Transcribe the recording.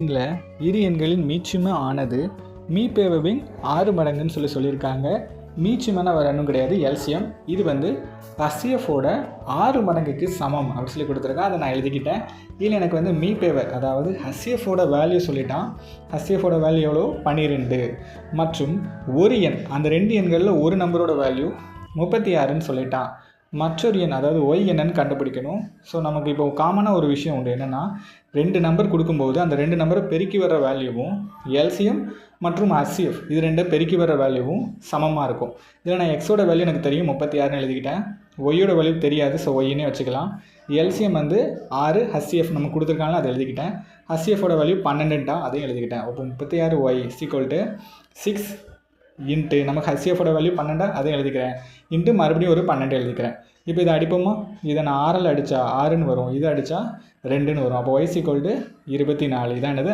இதில் இரு எண்களின் மீச்சுமை ஆனது மீப்பேவின் 6 மடங்குன்னு சொல்லியிருக்காங்க. மீச்சுமைனா வேறு ஒன்றும் கிடையாது, எல்சியம். இது ஹச்சிஎஃபோட 6 மடங்குக்கு சமம் அப்படின்னு சொல்லி கொடுத்துருக்கேன். அதை நான் எழுதிக்கிட்டேன். இதில் எனக்கு மீப்பேவர், அதாவது ஹச்சிஎஃபோட வேல்யூ சொல்லிட்டான். ஹச்சிஎஃபோட வேல்யூ எவ்வளோ? 12. மற்றும் ஒரு எண், அந்த 2 எண்களில் ஒரு நம்பரோட வேல்யூ 36ன்னு சொல்லிட்டான். மற்றொரு எண், அதாவது ஒய் என்னன்னு கண்டுபிடிக்கணும். ஸோ நமக்கு இப்போ காமனாக ஒரு விஷயம் உண்டு. என்னென்னா, 2 நம்பர் கொடுக்கும்போது அந்த 2 நம்பரை பெருக்கி வர வேல்யூவும் எல்சிஎம் மற்றும் ஹச்சிஎஃப் இது 2 பெருக்கி வர வேல்யூவும் சமமாக இருக்கும். இதில் நான் எக்ஸோட வேல்யூ எனக்கு தெரியும், 36ன்னு எழுதிக்கிட்டேன். ஒய்யோட வேல்யூ தெரியாது, ஸோ ஒய்னே வச்சுக்கலாம். எல்சிஎம் 6, ஹச்சிஎஃப் நம்ம கொடுத்துருக்காங்களோ அதை எழுதிக்கிட்டேன். ஹச்சிஎஃபோட வேல்யூ 12ன்ட்டா, அதையும் எழுதிக்கிட்டேன். அப்போ 36 ஒய் = 6 இன்ட்டு நமக்கு ஹச்சிஎஃபோட வேல்யூ 12, அதையும் எழுதிக்கிறேன். இன்ட்டு மறுபடியும் ஒரு 12 எழுதிக்கிறேன். இப்போ இதை அடிப்போமா? இதை நான் 6ல் அடித்தா 6ன்னு வரும், இதை அடித்தா 2ன்னு வரும். அப்போ y = 24. இதான் என்னது